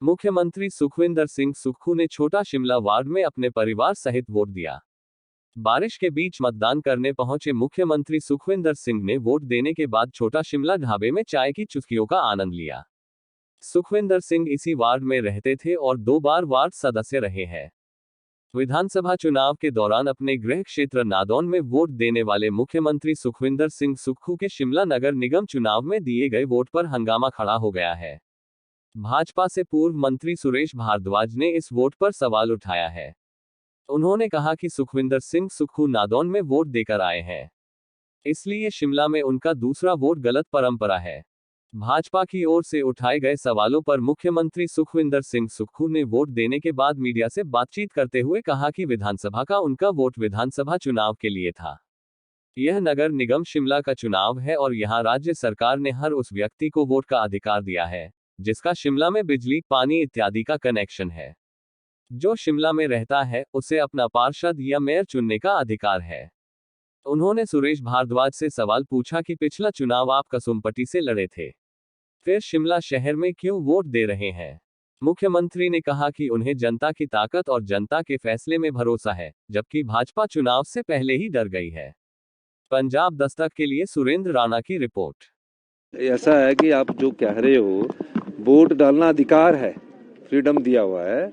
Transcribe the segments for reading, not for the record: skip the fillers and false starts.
मुख्यमंत्री सुखविंदर सिंह सुक्खू ने छोटा शिमला वार्ड में अपने परिवार सहित वोट दिया। बारिश के बीच मतदान करने पहुंचे मुख्यमंत्री सुखविंदर सिंह ने वोट देने के बाद छोटा शिमला ढाबे में चाय की चुस्कियों का आनंद लिया। सुखविंदर सिंह इसी वार्ड में रहते थे और 2 बार वार्ड सदस्य रहे हैं। विधानसभा चुनाव के दौरान अपने गृह क्षेत्र नादौन में वोट देने वाले मुख्यमंत्री सुखविंदर सिंह सुक्खू के शिमला नगर निगम चुनाव में दिए गए वोट पर हंगामा खड़ा हो गया है। भाजपा से पूर्व मंत्री सुरेश भारद्वाज ने इस वोट पर सवाल उठाया है। उन्होंने कहा कि सुखविंदर सिंह सुक्खू नादौन में वोट देकर आए हैं, इसलिए शिमला में उनका दूसरा वोट गलत परंपरा है। भाजपा की ओर से उठाए गए सवालों पर मुख्यमंत्री सुखविंदर सिंह सुक्खू ने वोट देने के बाद मीडिया से बातचीत करते हुए कहा कि विधानसभा का उनका वोट विधानसभा चुनाव के लिए था। यह नगर निगम शिमला का चुनाव है और यहां राज्य सरकार ने हर उस व्यक्ति को वोट का अधिकार दिया है जिसका शिमला में बिजली, पानी इत्यादि का कनेक्शन है। जो शिमला में रहता है उसे अपना पार्षद या मेयर चुनने का अधिकार है। उन्होंने सुरेश भारद्वाज से सवाल पूछा कि पिछला चुनाव आप कसुम्पटी से लड़े थे, फिर शिमला शहर में क्यों वोट दे रहे हैं। मुख्यमंत्री ने कहा कि उन्हें जनता की ताकत और जनता के फैसले में भरोसा है, जबकि भाजपा चुनाव से पहले ही डर गई है। पंजाब दस्तक के लिए सुरेंद्र राणा की रिपोर्ट। ऐसा है कि आप जो कह रहे हो, वोट डालना अधिकार है, फ्रीडम दिया हुआ है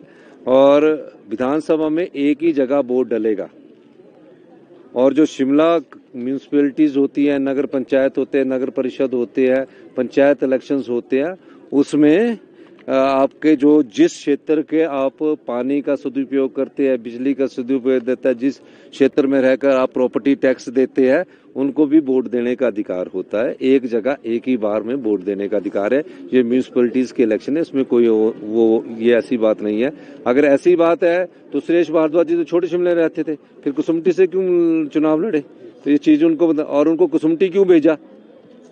और विधानसभा में एक ही जगह वोट डलेगा। और जो शिमला म्यूनिसिपैलिटीज होती है, नगर पंचायत होते हैं, नगर परिषद होते हैं, पंचायत इलेक्शंस होते हैं, उसमें आपके जो जिस क्षेत्र के आप पानी का सदुपयोग करते हैं, बिजली का सदुपयोग देता है, जिस क्षेत्र में रहकर आप प्रॉपर्टी टैक्स देते हैं, उनको भी वोट देने का अधिकार होता है। एक जगह एक ही बार में वोट देने का अधिकार है। ये म्यूनिसिपैलिटीज के इलेक्शन है, इसमें कोई ये ऐसी बात नहीं है। अगर ऐसी बात है तो सुरेश भारद्वाज जी तो छोटे शिमले रहते थे, फिर कुसुम्पटी से क्यों चुनाव लड़े? तो ये चीज उनको और उनको कुसुम्पटी क्यों भेजा?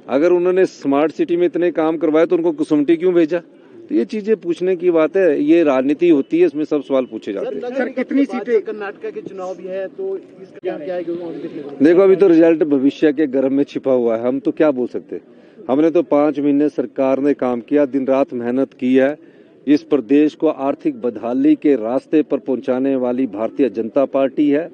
अगर उन्होंने स्मार्ट सिटी में इतने काम करवाए तो उनको कुसुम्पटी क्यों भेजा? तो ये चीजें पूछने की बात है, ये राजनीति होती है, इसमें सब सवाल पूछे जाते हैं। सर, कितनी सीटें कर्नाटक के चुनाव भी है, तो इसका क्या है? देखो, अभी तो रिजल्ट भविष्य के गर्भ में छिपा हुआ है, हम तो क्या बोल सकते। हमने तो 5 महीने सरकार ने काम किया, दिन रात मेहनत की है। इस प्रदेश को आर्थिक बदहाली के रास्ते पर पहुंचाने वाली भारतीय जनता पार्टी है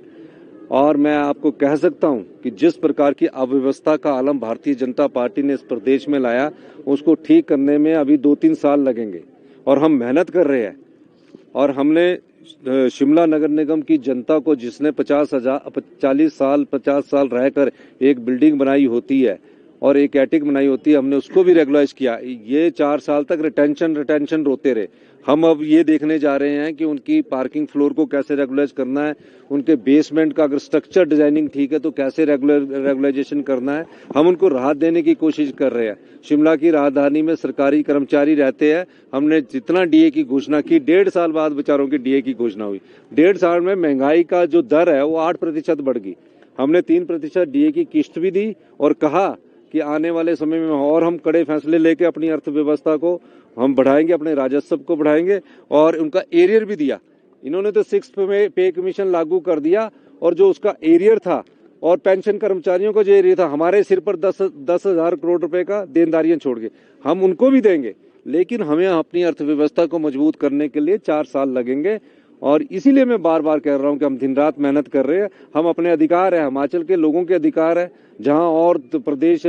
और मैं आपको कह सकता हूं कि जिस प्रकार की अव्यवस्था का आलम भारतीय जनता पार्टी ने इस प्रदेश में लाया, उसको ठीक करने में अभी 2-3 साल लगेंगे और हम मेहनत कर रहे हैं। और हमने शिमला नगर निगम की जनता को, जिसने 50 साल रहकर एक बिल्डिंग बनाई होती है और एक एटिक बनाई होती है, हमने उसको भी रेगुलाइज किया। ये 4 साल तक रिटेंशन रोते रहे। हम अब ये देखने जा रहे हैं कि उनकी पार्किंग फ्लोर को कैसे रेगुलाइज करना है, उनके बेसमेंट का अगर स्ट्रक्चर डिजाइनिंग ठीक है तो कैसे रेगुलाइजेशन करना है। हम उनको राहत देने की कोशिश कर रहे हैं। शिमला की राजधानी में सरकारी कर्मचारी रहते हैं। हमने जितना डीए की घोषणा की, 1.5 साल बाद बेचारों की डीए की घोषणा हुई। 1.5 साल में महंगाई का जो दर है वो 8% बढ़ गई। हमने 3% डीए की किस्त भी दी और कहा कि आने वाले समय में और हम कड़े फैसले लेके अपनी अर्थव्यवस्था को हम बढ़ाएंगे, अपने राजस्व को बढ़ाएंगे और उनका एरियर भी दिया। इन्होंने तो 6th पे कमीशन लागू कर दिया और जो उसका एरियर था और पेंशन कर्मचारियों का जो एरियर था, हमारे सिर पर 10,000 करोड़ रुपए का देनदारियां छोड़ के हम उनको भी देंगे। लेकिन हमें अपनी अर्थव्यवस्था को मजबूत करने के लिए 4 साल लगेंगे और इसीलिए मैं बार बार कह रहा हूं कि हम दिन रात मेहनत कर रहे हैं। हम अपने अधिकार है, हिमाचल के लोगों के अधिकार है, जहां और प्रदेश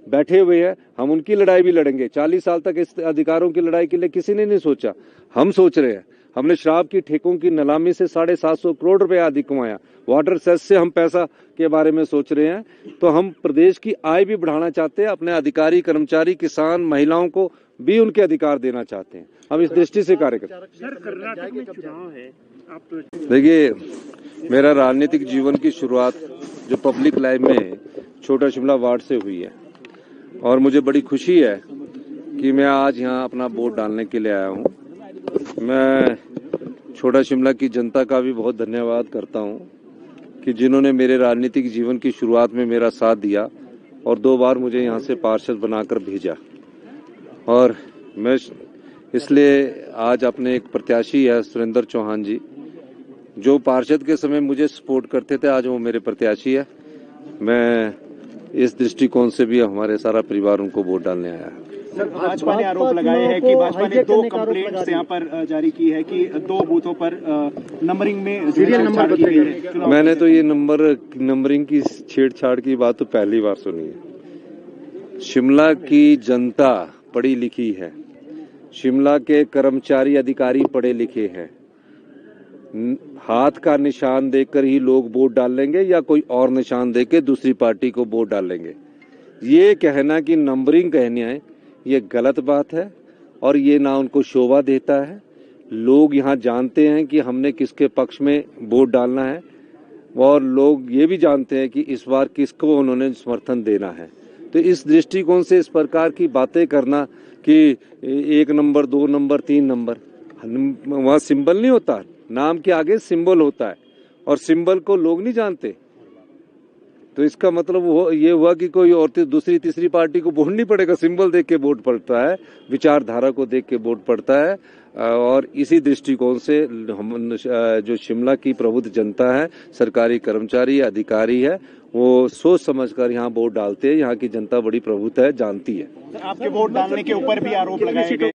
बैठे हुए हैं, हम उनकी लड़ाई भी लड़ेंगे। 40 साल तक इस अधिकारों की लड़ाई के लिए किसी ने नहीं सोचा, हम सोच रहे हैं। हमने शराब की ठेकों की नीलामी से 750 करोड़ रुपए अधिक कमाया। वाटर सेस से हम पैसा के बारे में सोच रहे हैं। तो हम प्रदेश की आय भी बढ़ाना चाहते हैं, अपने अधिकारी, कर्मचारी, किसान, महिलाओं को भी उनके अधिकार देना चाहते हैं। हम इस दृष्टि से कार्य करते हैं। सर, कर्नाटक में चुनाव है, आप तो देखिए, मेरा राजनीतिक जीवन की शुरुआत जो पब्लिक लाइफ में छोटा शिमला वार्ड से हुई है और मुझे बड़ी खुशी है कि मैं आज यहाँ अपना वोट डालने के लिए आया हूँ। मैं छोटा शिमला की जनता का भी बहुत धन्यवाद करता हूँ कि जिन्होंने मेरे राजनीतिक जीवन की शुरुआत में मेरा साथ दिया और 2 बार मुझे यहाँ से पार्षद बनाकर भेजा। और मैं इसलिए आज अपने एक प्रत्याशी है सुरेंद्र चौहान जी, जो पार्षद के समय मुझे सपोर्ट करते थे, आज वो मेरे प्रत्याशी है। मैं इस दृष्टिकोण से भी हमारे सारा परिवार उनको वोट डालने आया है। सर, भाजपा ने आरोप लगाया है कि भाजपा ने 2 कंप्लेंट्स यहाँ पर जारी की है कि 2 बूथों पर नंबरिंग में सीरियल नंबर की गई है। मैंने तो ये नंबरिंग की छेड़छाड़ की बात तो पहली बार सुनी है। शिमला की जनता पढ़ी लिखी है, शिमला के कर्मचारी अधिकारी पढ़े लिखे हैं। हाथ का निशान देकर ही लोग वोट डालेंगे या कोई और निशान देकर दूसरी पार्टी को वोट डालेंगे। ये कहना कि नंबरिंग कहने आए, ये गलत बात है और ये ना उनको शोभा देता है। लोग यहाँ जानते हैं कि हमने किसके पक्ष में वोट डालना है और लोग ये भी जानते हैं कि इस बार किसको उन्होंने समर्थन देना है। तो इस दृष्टिकोण से इस प्रकार की बातें करना कि 1 नंबर 2 नंबर 3 नंबर, वहाँ सिंबल नहीं होता, नाम के आगे सिंबल होता है और सिंबल को लोग नहीं जानते। तो इसका मतलब ये हुआ कि कोई और दूसरी तीसरी पार्टी को वोट नहीं पड़ेगा, सिंबल देख के वोट पड़ता है, विचारधारा को देख के वोट पड़ता है। और इसी दृष्टिकोण से हम जो शिमला की प्रबुद्ध जनता है, सरकारी कर्मचारी अधिकारी है, वो सोच समझकर यहाँ वोट डालते हैं। यहाँ की जनता बड़ी प्रबुद्ध है, जानती है। आपके वोट डालने के ऊपर भी आरोप लगाए गए।